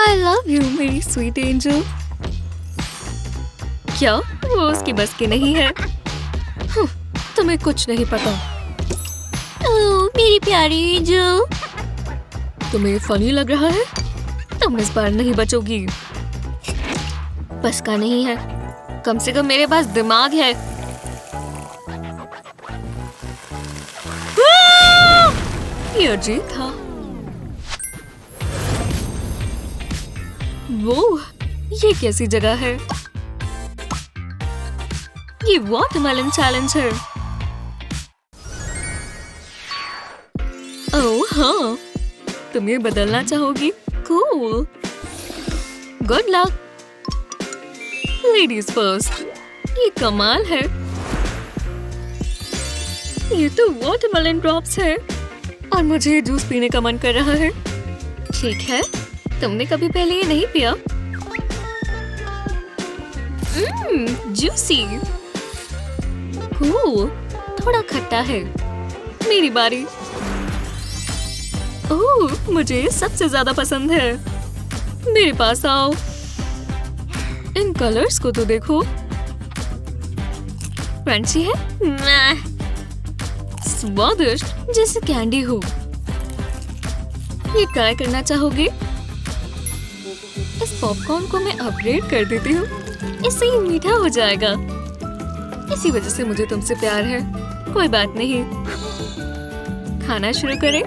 I love you मेरी sweet angel. क्या वो उसकी बस की नहीं है? तुम्हें कुछ नहीं पता। ओह मेरी प्यारी एंजल। तुम्हें फनी लग रहा है? तुम इस बार नहीं बचोगी। बस का नहीं है, कम से कम मेरे पास दिमाग है। ये अजीब था। वो ये कैसी जगह है? ये वाटरमेलन चैलेंज है। ओह हाँ, तुम ये बदलना चाहोगी? Cool, good luck. Ladies first. ये कमाल है। ये तो वाटरमेलन ड्रॉप्स है और मुझे जूस पीने का मन कर रहा है। ठीक है, तुमने कभी पहले ये नहीं पिया? जूसी। कूल, थोड़ा खट्टा है। मेरी बारी। ओह मुझे सबसे ज्यादा पसंद है। मेरे पास आओ। इन कलर्स को तो देखो। क्रंची है? स्वादिष्ट जैसे कैंडी हो। ये ट्राई करना चाहोगे? इस पॉपकॉर्न को मैं अपग्रेड कर देती हूँ, इससे ये मीठा हो जाएगा। इसी वजह से मुझे तुमसे प्यार है। कोई बात नहीं, खाना शुरू करें।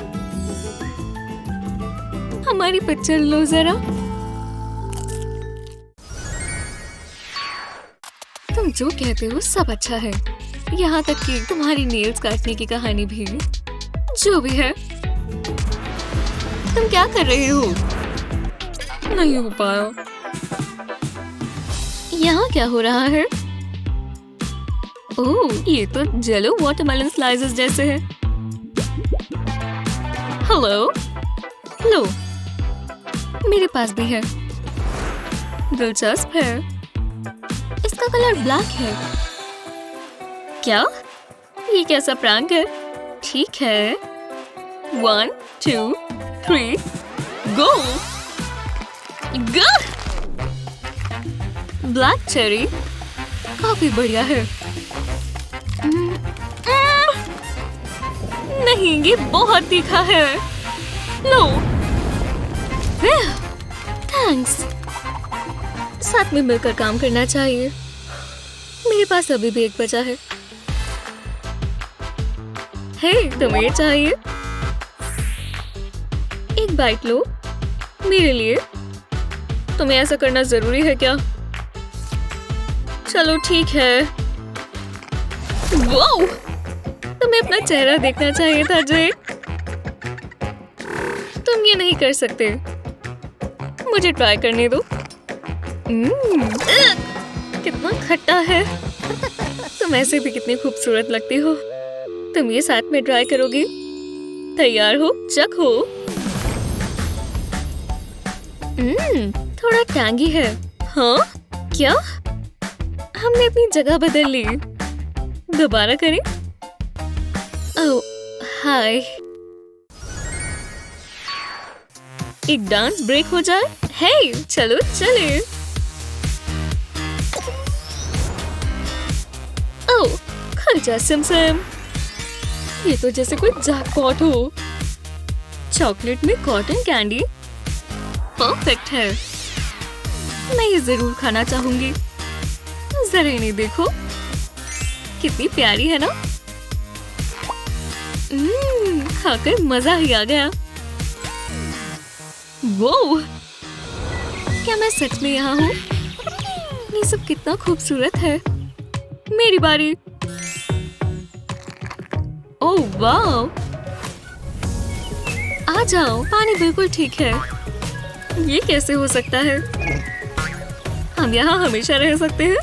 हमारी पिक्चर लो जरा। तुम जो कहते हो सब अच्छा है, यहाँ तक कि तुम्हारी नेल्स काटने की कहानी भी। जो भी है, तुम क्या कर रहे हो? नहीं हो पाया। यहाँ क्या हो रहा है? ओह, ये तो जेलो वाटरमेलन स्लाइसेस जैसे है। हेलो, लो, मेरे पास भी है। दिलचस्प है। इसका कलर ब्लैक है। क्या? ये कैसा प्रैंक है? ठीक है, 1 2 3 गो। ब्लैक चेरी काफी बढ़िया है। नहीं, ये बहुत तीखा है। लो, थैंक्स। साथ में मिलकर काम करना चाहिए। मेरे पास अभी भी एक बचा है। हे, तुम्हें ये चाहिए? एक बाइट लो मेरे लिए। तुम्हें ऐसा करना जरूरी है क्या? चलो ठीक है। वाओ, तुम्हें अपना चेहरा देखना चाहिए था जेक। तुम ये नहीं कर सकते। मुझे ट्राई करने दो। कितना खट्टा है। तुम ऐसे भी कितनी खूबसूरत लगती हो। तुम ये साथ में ट्राई करोगी? तैयार हो? चखो। थोड़ा टैंगी है। हाँ? क्या? हमने अपनी जगह बदल ली। दोबारा करें? ओह, हाय। एक डांस ब्रेक हो जाए? हे, चलो चले। ओह, खर्चा सिमसिम। ये तो जैसे कोई जैकपॉट हो। चॉकलेट में कॉटन कैंडी परफेक्ट है। मैं ये जरूर खाना चाहूंगी। जरा इन्हें देखो, कितनी प्यारी है ना। खाकर मजा ही आ गया। वो क्या मैं सच में यहाँ हूँ? ये सब कितना खूबसूरत है। मेरी बारी। ओह वाह, आ जाओ। पानी बिल्कुल ठीक है। ये कैसे हो सकता है? हम यहाँ हमेशा रह सकते हैं।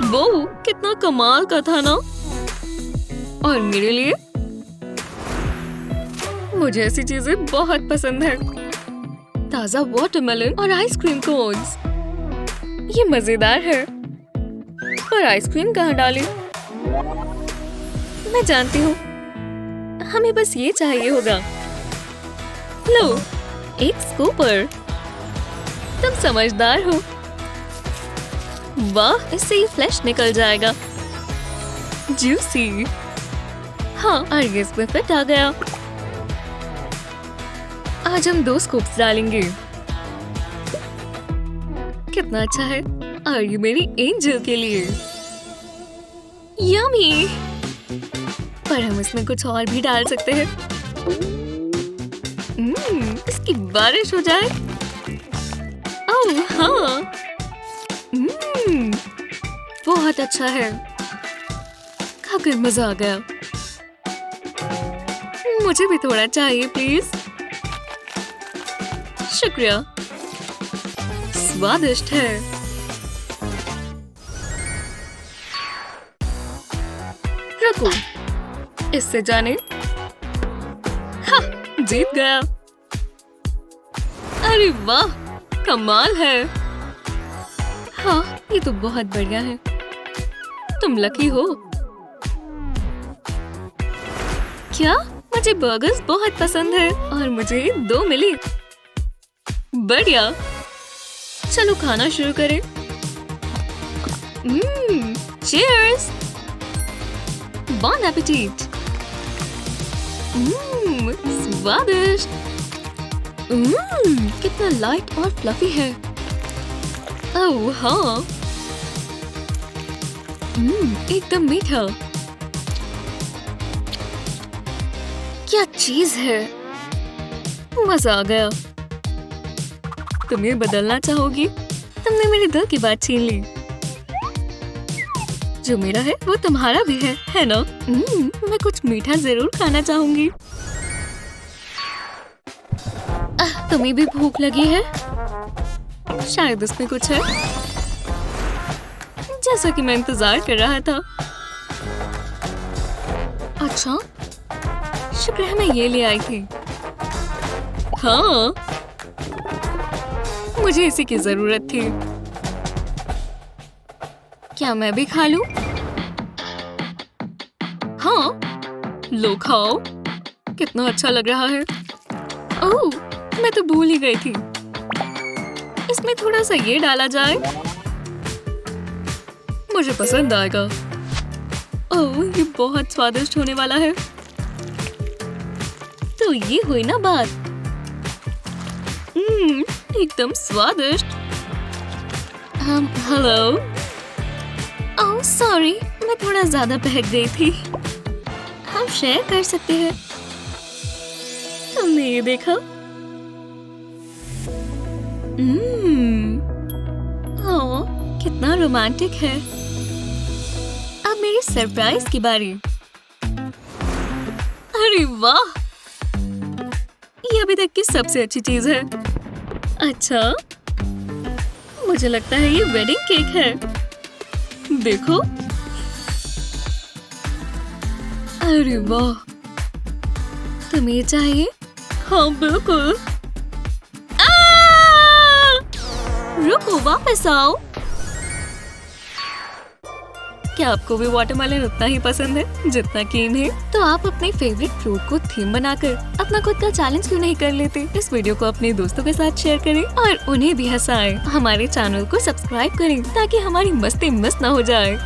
वो कितना कमाल का था ना। और मेरे लिए? मुझे ऐसी चीजें बहुत पसंद है। ताजा वाटरमेलन और आइसक्रीम कोन्स। ये मजेदार है। पर आइसक्रीम कहाँ डाली? मैं जानती हूँ, हमें बस ये चाहिए होगा। लो, एक स्कूपर। तुम समझदार हो। वाह, इससे ये फ्लैश निकल जाएगा। जूसी। हाँ, और ये इसमें फिट आ गया। आज हम 2 स्कूप्स डालेंगे। कितना अच्छा है। और ये मेरी एंजल के लिए। यम्मी। पर हम इसमें कुछ और भी डाल सकते हैं। इसकी बारिश हो जाए। ओह हाँ, बहुत अच्छा है। खाकर मजा आ गया। मुझे भी थोड़ा चाहिए प्लीज। शुक्रिया। स्वादिष्ट है। रुको, इससे जाने। हाँ, जीत गया। अरे वाह, कमाल है। हाँ, ये तो बहुत बढ़िया है। तुम लकी हो। क्या? मुझे बर्गर्स बहुत पसंद है और मुझे 2 मिली। बढ़िया। चलो खाना शुरू करें। चीयर्स। बॉन एपेटीट। स्वादिष्ट। कितना लाइट और फ्लफी है। ओह हाँ, एकदम मीठा। क्या चीज है। मजा आ गया। तुम्हें बदलना चाहोगी? तुमने मेरे दिल की बात छीन ली। जो मेरा है वो तुम्हारा भी है ना? मैं कुछ मीठा जरूर खाना चाहूंगी। तुम्हें भी भूख लगी है? शायद उसमें कुछ है, जैसा कि मैं इंतजार कर रहा था। अच्छा, शुक्र है मैं ये ले आई थी। हाँ, मुझे इसी की जरूरत थी। क्या मैं भी खा लूं? हाँ, लो खाओ। कितना अच्छा लग रहा है। ओह, मैं तो भूल ही गई थी। इसमें थोड़ा सा ये डाला जाए। मुझे पसंद आएगा। ओह, ये बहुत स्वादिष्ट होने वाला है। तो ये हुई ना बात। एकदम स्वादिष्ट। हेलो। ओह सॉरी, मैं थोड़ा ज्यादा बहक गई थी। हम शेयर कर सकते हैं। तुमने ये देखा? ओह, कितना रोमांटिक है। अब मेरी सरप्राइज की बारी। अरे वाह, ये अभी तक की सबसे अच्छी चीज है। अच्छा, मुझे लगता है ये वेडिंग केक है। देखो। अरे वाह, तुम्हें ये चाहिए? हाँ बिल्कुल। रुको, वापस आओ। क्या आपको भी वाटरमेलन उतना ही पसंद है जितना कि इन्हें? तो आप अपने फेवरेट फ्रूट को थीम बनाकर अपना खुद का चैलेंज क्यों नहीं कर लेते? इस वीडियो को अपने दोस्तों के साथ शेयर करें और उन्हें भी हंसाएं। हमारे चैनल को सब्सक्राइब करें ताकि हमारी मस्ती मिस ना हो जाए।